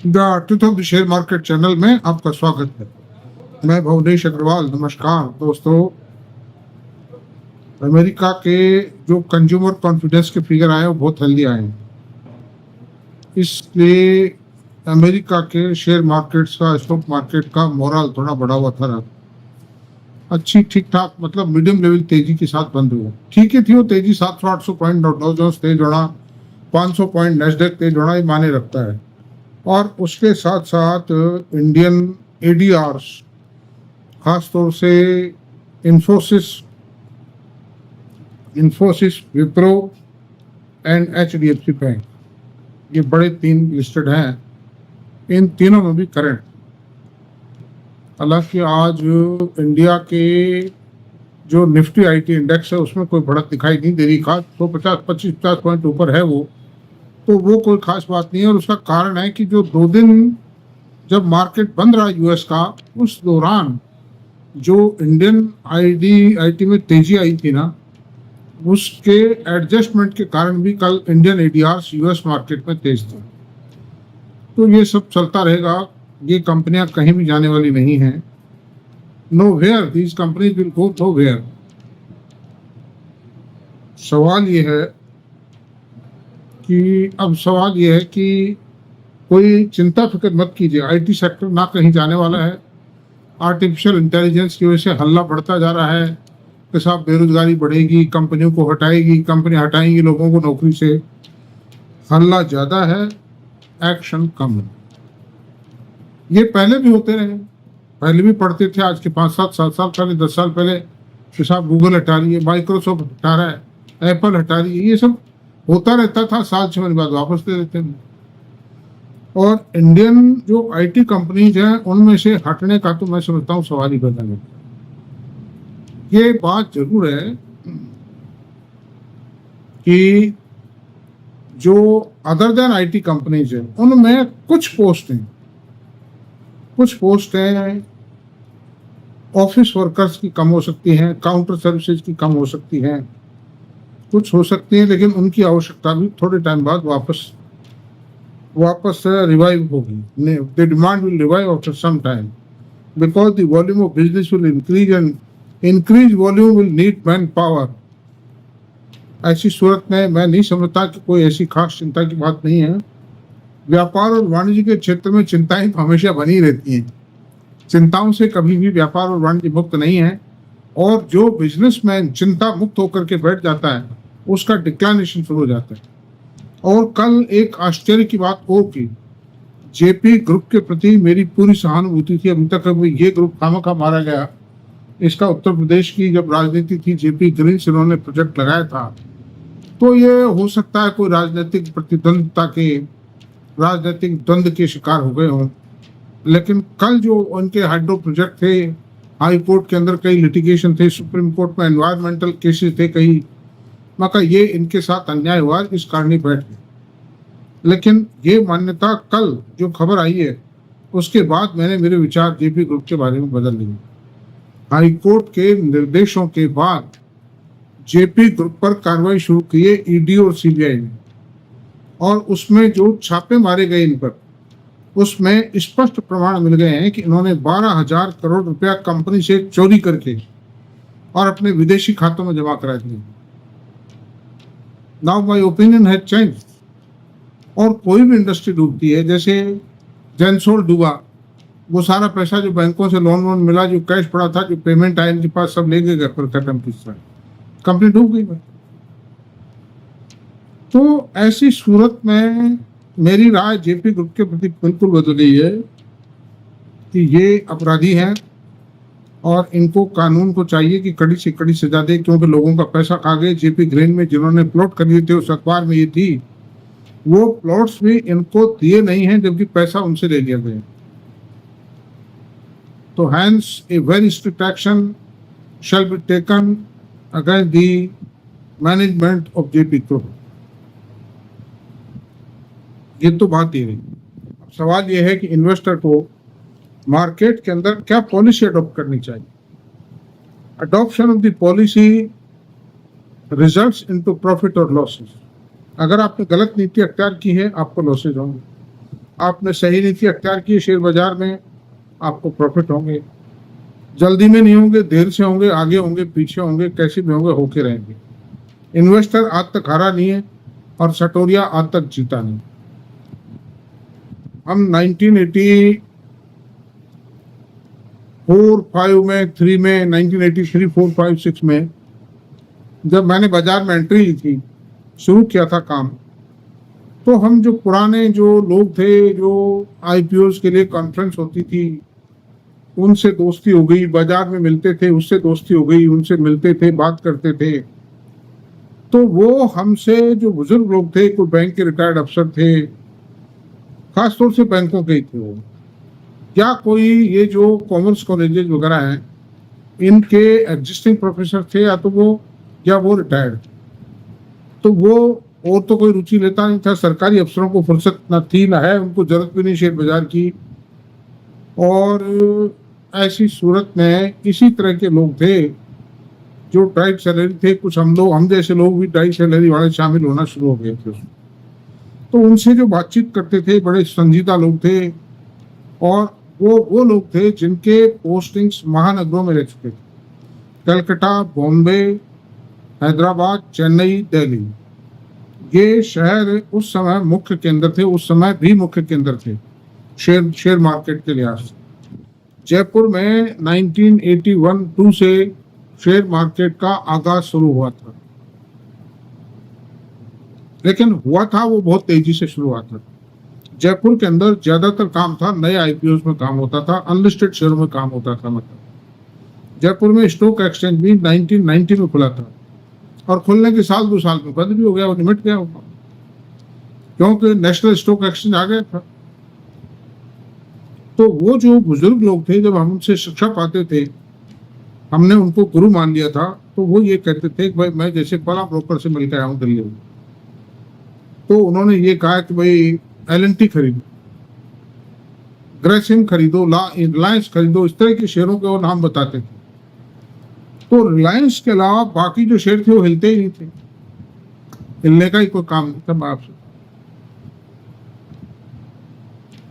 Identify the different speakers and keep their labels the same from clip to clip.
Speaker 1: The truth of the share market channel में आपका स्वागत है। मैं भुवनेश अग्रवाल। नमस्कार दोस्तों। अमेरिका के जो कंज्यूमर कॉन्फिडेंस के फिगर आए वो बहुत हेल्दी आए हैं, इसलिए अमेरिका के शेयर मार्केट्स का, स्टॉक मार्केट का मोरल थोड़ा बढ़ा हुआ था। अच्छी ठीक ठाक मतलब मीडियम लेवल तेजी के साथ बंद हुआ। ठीक ही थी वो तेजी, 700-800 पॉइंट डॉ जोन्स तेज बढ़ा, 500 पॉइंट नेस्डैक तेज बढ़ा, ये माने रखता है। और उसके साथ साथ इंडियन एडीआर्स, खासतौर से Infosys, Wipro and HDFC bank, ये बड़े 3 लिस्टेड हैं। इन तीनों में भी करंट, हालांकि आज इंडिया के जो निफ्टी आईटी इंडेक्स है उसमें कोई बढ़त दिखाई नहीं दे रही। खास 150-25-50 पॉइंट ऊपर है वो, तो वो कोई खास बात नहीं है। और उसका कारण है कि जो 2 दिन जब मार्केट बंद रहा यूएस का, उस दौरान जो इंडियन आईटी में तेजी आई थी ना, उसके एडजस्टमेंट के कारण भी कल इंडियन एडीआर्स यूएस मार्केट में तेज थे। तो ये सब चलता रहेगा, ये कंपनियां कहीं भी जाने वाली नहीं हैं। Nowhere, these companies will go nowhere. सवाल ये है कि कोई चिंता फिक्र मत कीजिए, आईटी सेक्टर ना कहीं जाने वाला है। आर्टिफिशियल इंटेलिजेंस की वजह से हल्ला बढ़ता जा रहा है कि साहब बेरोजगारी बढ़ेगी, कंपनियों को हटाएगी, कंपनी हटाएंगी लोगों को नौकरी से। हल्ला ज़्यादा है, एक्शन कम है। ये पहले भी होते रहे, पहले भी पढ़ते थे, आज के 5-7 साल पहले, 10 साल पहले कि साहब गूगल हटा रही है, माइक्रोसॉफ्ट हटा रहा है, एप्पल हटा रही है। ये सब होता रहता था, साल 6 महीने बाद वापस दे देते हैं। और इंडियन जो आईटी कंपनीज हैं उनमें से हटने का तो मैं समझता हूँ सवाल ही पैदा नहीं। ये बात जरूर है कि जो अदर देन आईटी कंपनीज हैं उनमें कुछ पोस्ट हैं ऑफिस वर्कर्स की कम हो सकती हैं, काउंटर सर्विसेज की कम हो सकती हैं, कुछ हो सकती है, लेकिन उनकी आवश्यकता भी थोड़े टाइम बाद वापस रिवाइव होगी। The demand will revive after some time because the volume of business will increase and increase volume will need manpower. ऐसी सूरत में मैं नहीं समझता कि कोई ऐसी खास चिंता की बात नहीं है। व्यापार और वाणिज्य के क्षेत्र में चिंताएं तो हमेशा बनी रहती हैं, चिंताओं से कभी भी व्यापार और वाणिज्य मुक्त नहीं है। और जो बिजनेसमैन चिंता मुक्त होकर के बैठ जाता है उसका डिक्लाइनेशन शुरू हो जाता है। और कल एक आश्चर्य की बात और की, जेपी ग्रुप के प्रति मेरी पूरी सहानुभूति थी। अभी तक ये ग्रुप खामखा मारा गया। इसका उत्तर प्रदेश की जब राजनीति थी, जेपी ग्रीन से उन्होंने प्रोजेक्ट लगाया था, तो ये हो सकता है कोई राजनीतिक द्वंद्व के शिकार हो गए हों। लेकिन कल जो उनके हाइड्रो प्रोजेक्ट थे, हाई कोर्ट के अंदर कई लिटिगेशन थे, सुप्रीम कोर्ट में एनवायरमेंटल केसेस थे कई, मगर ये इनके साथ अन्याय हुआ, इस कारण ही बैठ गए। लेकिन ये मान्यता कल जो खबर आई है उसके बाद मेरे विचार जेपी ग्रुप के बारे में बदल लिए। हाई कोर्ट के निर्देशों के बाद जेपी ग्रुप पर कार्रवाई शुरू की है ईडी और सीबीआई ने, और उसमें जो छापे मारे गए इन पर, उसमें स्पष्ट प्रमाण मिल गए हैं कि इन्होंने 12,000 करोड़ रुपया कंपनी से चोरी करके और अपने विदेशी खातों में जमा करा दिए। Now my opinion has changed. और कोई भी इंडस्ट्री डूबती है, जैसे जेंसोल डूबा, वो सारा पैसा जो बैंकों से लोन मिला, जो कैश पड़ा था, जो पेमेंट आया इनके पास, सब ले गए घर पर, खत्म किस्सा, कंपनी डूब गई। तो ऐसी सूरत में मेरी राय जेपी ग्रुप के प्रति बिल्कुल बदल गई है कि ये अपराधी हैं और इनको कानून को चाहिए कि कड़ी से कड़ी सजा दे, क्योंकि लोगों का पैसा खा गए। जेपी ग्रीन में जिन्होंने प्लॉट खरीदे थे, उस अखबार में ये थी, वो प्लॉट्स भी इनको दिए नहीं हैं, जबकि पैसा उनसे ले लिया गया। तो hence a very strict action shall be taken against the management of JP group. ये तो बात ही नहीं। अब सवाल ये है कि इन्वेस्टर को मार्केट के अंदर क्या पॉलिसी अडॉप्ट करनी चाहिए। Adoption of the policy results into profit और लॉसेस। अगर आपने गलत नीति अख्तियार की है, आपको लॉसेज होंगे। आपने सही नीति अख्तियार की शेयर बाजार में, आपको प्रॉफिट होंगे। जल्दी में नहीं होंगे, देर से होंगे, आगे होंगे, पीछे होंगे, कैसे भी होंगे, होके रहेंगे। इन्वेस्टर आज तक हारा नहीं है और सटोरिया आज तक जीता नहीं। हम 1984, 5 में, 3 में, 1983, 4, 5, 6 में जब मैंने बाजार में एंट्री ली थी, शुरू किया था काम, तो हम जो पुराने जो लोग थे, जो आईपीओस के लिए कॉन्फ्रेंस होती थी, उनसे दोस्ती हो गई, बाजार में मिलते थे, उससे दोस्ती हो गई, उनसे मिलते थे, बात करते थे। तो वो हमसे जो बुजुर्ग लोग थे, कोई बैंक के रिटायर्ड अफसर थे, खासतौर से बैंकों के ही थे वो, या कोई ये जो कॉमर्स कॉलेजेस वगैरह हैं, इनके एग्जिस्टिंग प्रोफेसर थे, या तो वो रिटायर्ड। तो वो और तो कोई रुचि लेता नहीं था। सरकारी अफसरों को फुर्सत न थी, न है, उनको जरूरत भी नहीं शेयर बाजार की। और ऐसी सूरत में इसी तरह के लोग थे जो टाइट सैलरी थे। कुछ हम जैसे लोग भी टाइट सैलरी वाले शामिल होना शुरू हो गए थे। तो उनसे जो बातचीत करते थे, बड़े संजीदा लोग थे, और वो लोग थे जिनके पोस्टिंग्स महानगरों में रह चुके थे। कलकत्ता, बॉम्बे, हैदराबाद, चेन्नई, दिल्ली, ये शहर उस समय मुख्य केंद्र थे, उस समय भी मुख्य केंद्र थे शेयर मार्केट के लिहाज से। जयपुर में 1981-2 से शेयर मार्केट का आगाज शुरू हुआ था, लेकिन हुआ था वो बहुत तेजी से शुरू हुआ था। जयपुर के अंदर ज्यादातर काम था, नए आईपीओ में काम होता था, अनलिस्टेड शेयरों में काम होता था। मतलब जयपुर में स्टॉक एक्सचेंज भी 1990 में खुला था, और खुलने के साल 2 साल में बंद भी हो गया, वो निमट गया, क्योंकि नेशनल स्टॉक एक्सचेंज आ गया था। तो वो जो बुजुर्ग लोग थे, जब हम उनसे शिक्षा पाते थे, हमने उनको गुरु मान लिया था, तो वो ये कहते थे कि भाई मैं जैसे बड़ा ब्रोकर से मिलकर आया हूँ दिल्ली में, तो उन्होंने ये कहा कि भाई एल&टी खरीदो, ग्रेसिम खरीदो, रिलायंस खरीदो, इस तरह के शेयरों के वो नाम बताते थे। तो रिलायंस के अलावा बाकी जो शेयर थे वो हिलते ही नहीं थे, हिलने का ही कोई काम नहीं था आपसे।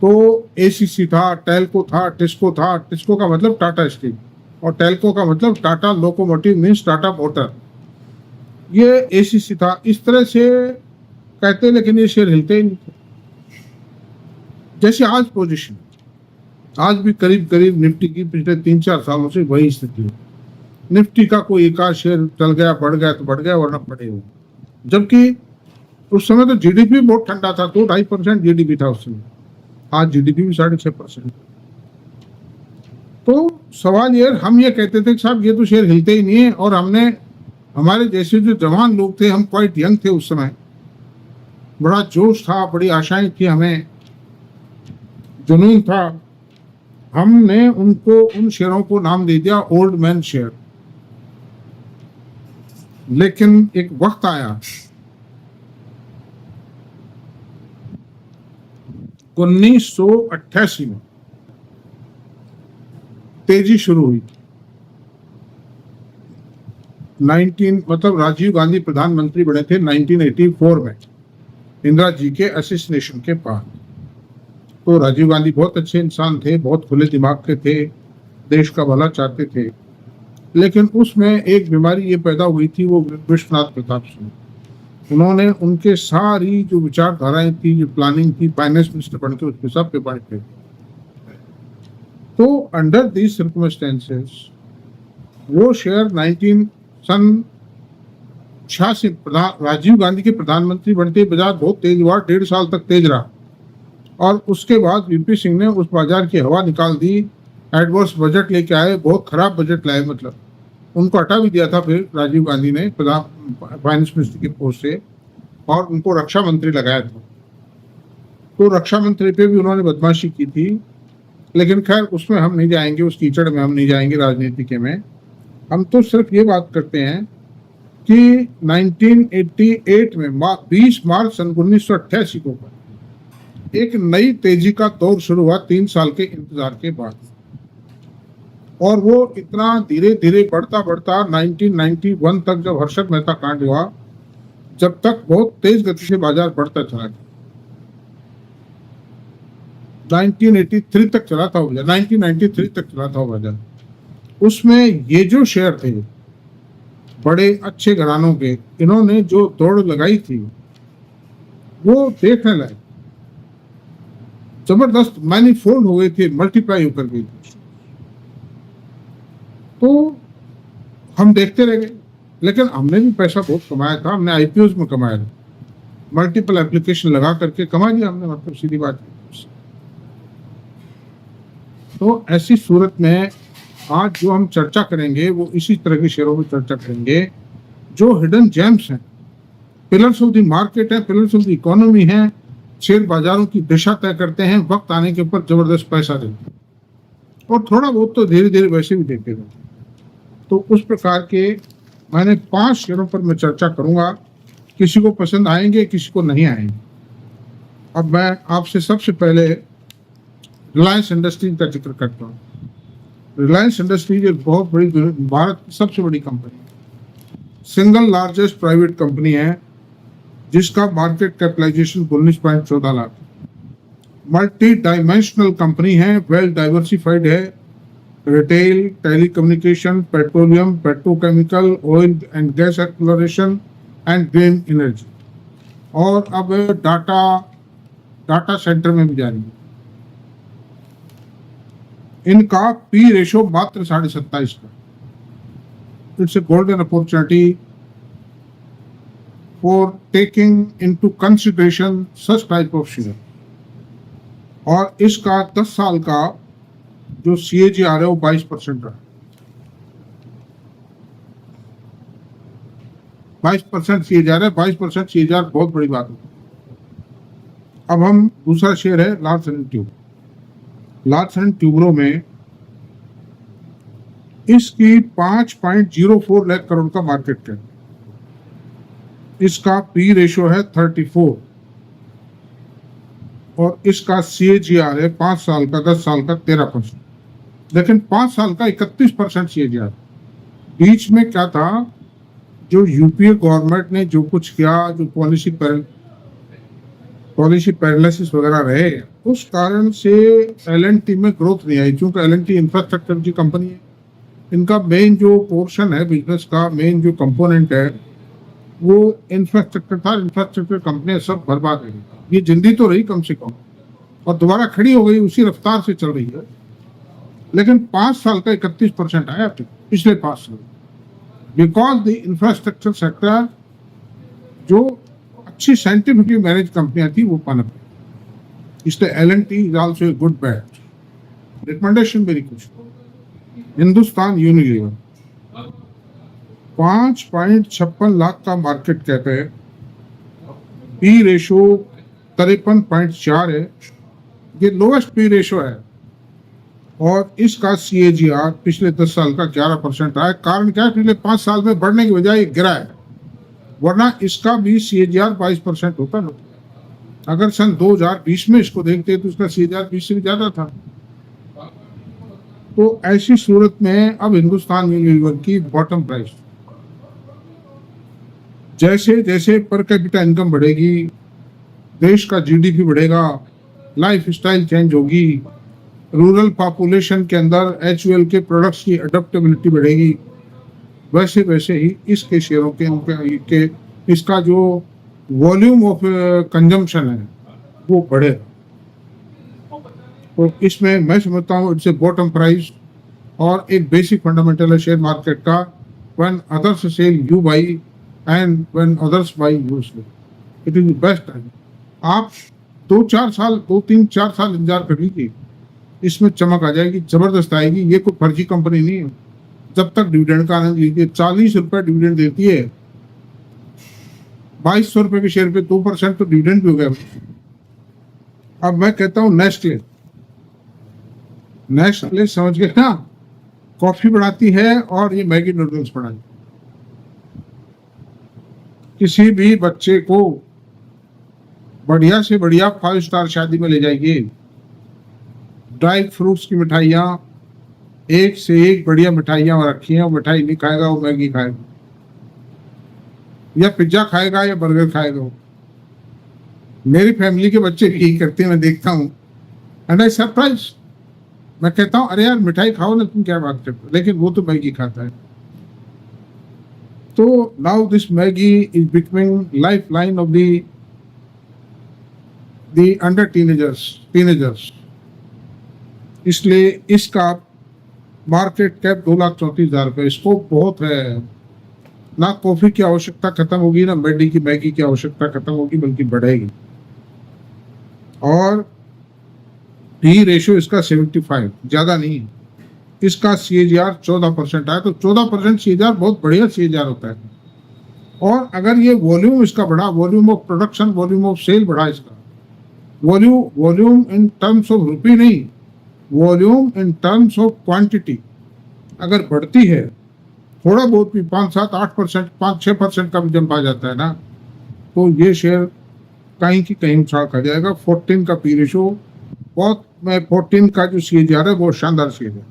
Speaker 1: तो एसीसी था, टेल्को था, टिस्को था। टिस्को का मतलब टाटा स्टील, और टेल्को का मतलब Tata locomotive means Tata motor. ये एसीसी था। इस तरह से कहते, लेकिन ये शेयर हिलते ही नहीं थे। जैसे आज पोजीशन, आज भी करीब करीब निफ्टी की पिछले 3-4 सालों से वही स्थिति है। निफ्टी का कोई एक आध शेयर चल गया, बढ़ गया तो बढ़ गया, वरना पड़े हुए। जबकि उस समय तो जीडीपी बहुत ठंडा था, 2-2.5% जीडीपी था उस समय। आज जीडीपी भी 6.5%। तो सवाल ये, हम ये कहते थे कि साहब ये तो शेयर हिलते ही नहीं है, और हमारे जैसे जो जवान लोग थे, हम क्वाइट यंग थे उस समय, बड़ा जोश था, बड़ी आशाएं थी, हमें जुनून था। हमने उनको, उन शेयरों को नाम दे दिया ओल्ड मैन शेयर। लेकिन एक वक्त आया 1988 में, तेजी शुरू हुई। 19 राजीव गांधी प्रधानमंत्री बने थे 1984 में, इंदिरा जी के असैसिनेशन के बाद। तो राजीव गांधी बहुत अच्छे इंसान थे, बहुत खुले दिमाग के थे, देश का भला चाहते थे। लेकिन उसमें एक बीमारी ये पैदा हुई थी, वो विश्वनाथ प्रताप सिंह। उन्होंने उनके सारी जो विचारधाराएं थी, जो प्लानिंग थी, फाइनेंस मिनिस्टर बन के उसके सब पे पानी फेंक। तो अंडर दीज सर्कमस्टेंसेस वो शेयर 1986 राजीव गांधी के प्रधानमंत्री बनते बाजार बहुत तेज हुआ, 1.5 साल तक तेज रहा, और उसके बाद वीपी सिंह ने उस बाजार की हवा निकाल दी। एडवर्स बजट लेके आए, बहुत खराब बजट लाए, मतलब उनको हटा भी दिया था फिर राजीव गांधी ने फाइनेंस मिनिस्टर की पोस्ट से, और उनको रक्षा मंत्री लगाया था। तो रक्षा मंत्री पे भी उन्होंने बदमाशी की थी। लेकिन खैर उसमें हम नहीं जाएंगे, उस कीचड़ में हम नहीं जाएंगे राजनीति के में। हम तो सिर्फ ये बात करते हैं कि 1988 में 20 मार्च सन 1988 को एक नई तेजी का दौर शुरू हुआ 3 साल के इंतजार के बाद, और वो इतना धीरे धीरे बढ़ता 1991 तक, जब हर्षद मेहता कांड हुआ, जब तक बहुत तेज गति से बाजार बढ़ता चला गया। 1983 तक चला था वो बाजार, 1993 तक चला था वो बाजार। उसमें ये जो शेयर थे बड़े अच्छे घरानों के, इन्होंने जो दौड़ लगाई थी वो देखने लायक, जबरदस्त मैनीफोल्ड हो गई थी, मल्टीप्लाई होकर गई थी। तो हम देखते रह गए, लेकिन हमने भी पैसा बहुत कमाया था, हमने आईपीओ में कमाया था, मल्टीपल एप्लीकेशन लगा करके कमा लिया हमने, मतलब सीधी बात है। तो ऐसी सूरत में आज जो हम चर्चा करेंगे वो इसी तरह के शेयरों में चर्चा करेंगे जो हिडन जेम्स हैं, पिलर्स ऑफ द मार्केट है, पिलर्स ऑफ द इकोनॉमी है, शेयर बाजारों की दिशा तय करते हैं, वक्त आने के ऊपर जबरदस्त पैसा देते हैं, और थोड़ा बहुत तो धीरे धीरे वैसे भी देते रहते हैं। तो उस प्रकार के मैंने 5 शेयरों पर मैं चर्चा करूंगा, किसी को पसंद आएंगे, किसी को नहीं आएंगे। अब मैं आपसे सबसे पहले रिलायंस इंडस्ट्रीज का जिक्र करता हूँ। रिलायंस इंडस्ट्रीज एक बहुत बड़ी, भारत की सबसे बड़ी company, single largest private company है, जिसका market capitalization 19.14 lakh, multi dimensional company है, वेल डाइवर्सिफाइड है, retail, telecommunication, petroleum, petrochemical, oil and gas exploration and green energy, और अब डाटा सेंटर में भी जा रही है। इनका पी रेशो मात्र 27.5 का। It's a golden opportunity for taking into consideration such type of share. और इसका 10 साल का जो CAGR है वो 22% रहा। 22% CAGR है, 22% CAGR बहुत बड़ी बात है। अब हम दूसरा शेयर है Larsen and tube. Larsen and Toubro में इसकी 5.04 लाख करोड़ का मार्केट कैप, इसका पी रेशो है 34, और इसका CAGR है 5 साल का, 10 साल का 13%, लेकिन 5 साल का 31% CAGR। बीच में क्या था, जो यूपीए गवर्नमेंट ने जो कुछ किया, जो पॉलिसी पैरालिसिस वगैरह रहे, उस कारण से L&T में ग्रोथ नहीं आई, क्योंकि L&T इंफ्रास्ट्रक्चर की कंपनी है। इनका मेन जो पोर्शन है बिजनेस का, मेन जो कंपोनेंट है वो इंफ्रास्ट्रक्चर था। इंफ्रास्ट्रक्चर कंपनी सब बर्बाद है, ये जिंदी तो रही कम से कम, और दोबारा खड़ी हो गई, उसी रफ्तार से चल रही है, लेकिन 5 साल का 31% आया पिछले 5 साल, बिकॉज द इंफ्रास्ट्रक्चर सेक्टर जो अच्छी साइंटिफिकली मैनेज कंपनियां थी वो पनप, इसलिए L&T is also a good bat. Recommendation मेरी कुछ, हिंदुस्तान यूनिलीवर 5.56 लाख का मार्केट कैप है, पी रेशो 53.4 है, ये लोएस्ट पी रेशो है, और इसका CAGR पिछले 10 साल का 11% रहा है। कारण क्या है, पिछले 5 साल में बढ़ने की बजाय गिरा है, वरना इसका भी CAGR 22% होता ना। अगर सन 2020 में इसको देखते तो इसका CAGR 20 से भी ज्यादा था। तो ऐसी सूरत में अब हिंदुस्तान यूनिलीवर की बॉटम प्राइस, जैसे जैसे पर कैपिटा इनकम बढ़ेगी, देश का GDP बढ़ेगा, लाइफ स्टाइल चेंज होगी, रूरल पॉपुलेशन के अंदर HUL के प्रोडक्ट्स की अडप्टेबिलिटी बढ़ेगी, वैसे वैसे ही इसके शेयरों के इसका जो वॉल्यूम ऑफ कंजम्पशन है वो बढ़ेगा। तो इसमें मैं समझता हूँ इट्स ए बॉटम प्राइस, और एक बेसिक फंडामेंटल है शेयर मार्केट का, when others sell you buy and when others buy you sell, it is the best time. आप 2-4 साल 2-3-4 साल इंतजार कर लीजिए, इसमें चमक आ जाएगी, जबरदस्त आएगी। ये कोई फर्जी कंपनी नहीं है, जब तक डिविडेंड का आनंद लीजिए। 40 रुपए डिविडेंड देती है, 2200 रुपए के शेयर पे 2% तो डिविडेंड भी हो गया। अब मैं कहता हूँ नेस्ले समझ गए ना, कॉफी बनाती है और ये मैगी नूडल्स बनाती। किसी भी बच्चे को बढ़िया से बढ़िया 5 स्टार शादी में ले जाइए, ड्राई फ्रूट्स की मिठाइयाँ, एक से एक बढ़िया मिठाइयाँ रखी हैं, वो मिठाई नहीं खाएगा, वो मैगी खाएगा, या पिज्जा खाएगा या बर्गर खाएगा। मेरी फैमिली के बच्चे भी यही करते हैं, मैं देखता हूँ। एंड आई सरप्राइज, मैं कहता हूँ अरे यार मिठाई खाओ ना, तुम क्या बात करते हो, लेकिन वो तो मैगी खाता है। तो now this Maggi is becoming life line of the under teenagers. इसलिए इसका मार्केट कैप 2,34,000 रुपये, स्कोप बहुत है। ना कॉफी की आवश्यकता खत्म होगी, ना मैगी की आवश्यकता खत्म होगी, बल्कि बढ़ेगी। और पी रेशियो इसका 75, ज्यादा नहीं। इसका CAGR 14% है, तो 14% CAGR बहुत बढ़िया CAGR होता है। और अगर ये वॉल्यूम इसका बढ़ा, volume of production, volume of sale बढ़ा, इसका volume in terms of rupee नहीं, volume in terms of quantity अगर बढ़ती है, थोड़ा बहुत भी 5, 7, 8%, 5, 6% का भी जंप आ जाता है ना, तो ये शेयर कहीं की कहीं उछाल खा जाएगा। 14 का पी रेशो बहुत, मैं 14 का जो CAGR है बहुत शानदार शेयर है।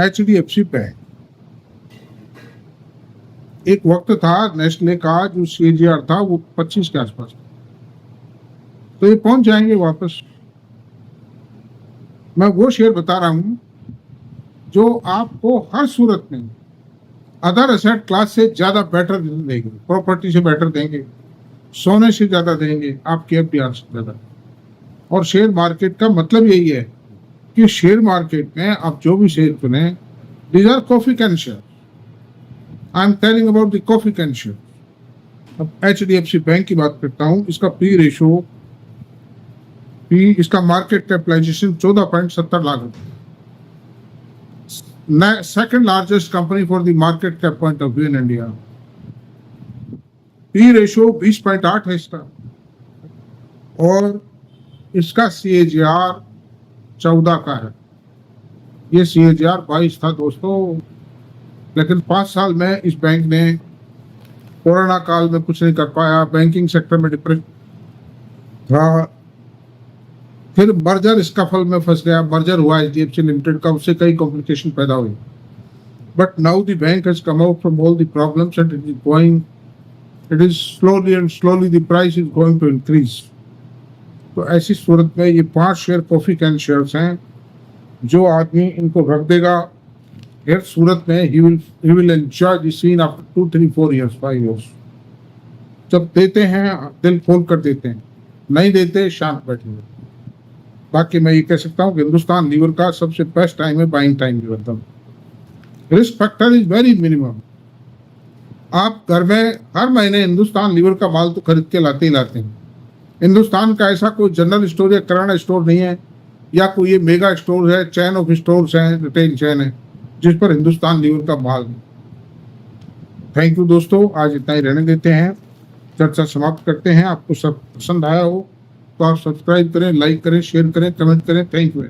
Speaker 1: HDFC बैंक, एक वक्त था नेस्ले का जो CAGR था वो 25 के आसपास, तो ये पहुंच जाएंगे वापस। मैं वो शेयर बता रहा हूं जो आपको हर सूरत में अदर एसेट क्लास से ज्यादा बेटर देंगे, प्रॉपर्टी से बेटर देंगे, सोने से ज्यादा देंगे, आपके FDR से ज्यादा। और शेयर मार्केट का मतलब यही है कि शेयर मार्केट में आप जो भी शेयर चुने, these are coffee can share. I am telling about the coffee can share. अब HDFC बैंक की बात करता हूं, इसका पी रेशो, इसका मार्केट कैपिटलाइजेशन 14.70 लाख रुपए, second largest company for the market cap point of view in India. P ratio 20.8 है इसका, और इसका CAGR 14 का है। ये CAGR 22 था दोस्तों, लेकिन 5 साल में इस बैंक ने कोरोना काल में कुछ नहीं कर पाया, बैंकिंग सेक्टर में डिप्रेशन था, फिर मर्जर स्कफल में फंस गया, मर्जर हुआ HDFC लिमिटेड का, उससे कई कॉम्प्लिकेशन पैदा हुई। But now the bank has come out from all the problems and it is slowly the price is going to increase. तो ऐसी सूरत में ये 5 शेयर कॉफी कैन शेयर्स हैं, जो आदमी इनको रख देगा, हर सूरत में he will enjoy the scene after 2, 3, 4 years, 5 years। जब देते हैं दिल खोल कर देते हैं, नहीं देते शांत बैठे। बाकी मैं ये कह सकता हूँ कि हिंदुस्तान लीवर का सबसे बेस्ट टाइम है बाइंग टाइम की, मतलब risk factor is very minimum. आप घर में हर महीने हिंदुस्तान लीवर का माल तो खरीद के लाते ही लाते हैं। हिंदुस्तान का ऐसा कोई जनरल स्टोर या किराना स्टोर नहीं है, या कोई ये मेगा स्टोर है, चैन ऑफ स्टोर्स है, रिटेल चैन है, जिस पर हिंदुस्तान लीवर का माल। थैंक यू दोस्तों, आज इतना ही रहने देते हैं, चर्चा समाप्त करते हैं। आपको सब पसंद आया हो तो आप सब्सक्राइब करें, लाइक करें, शेयर करें, कमेंट करें। Thank you.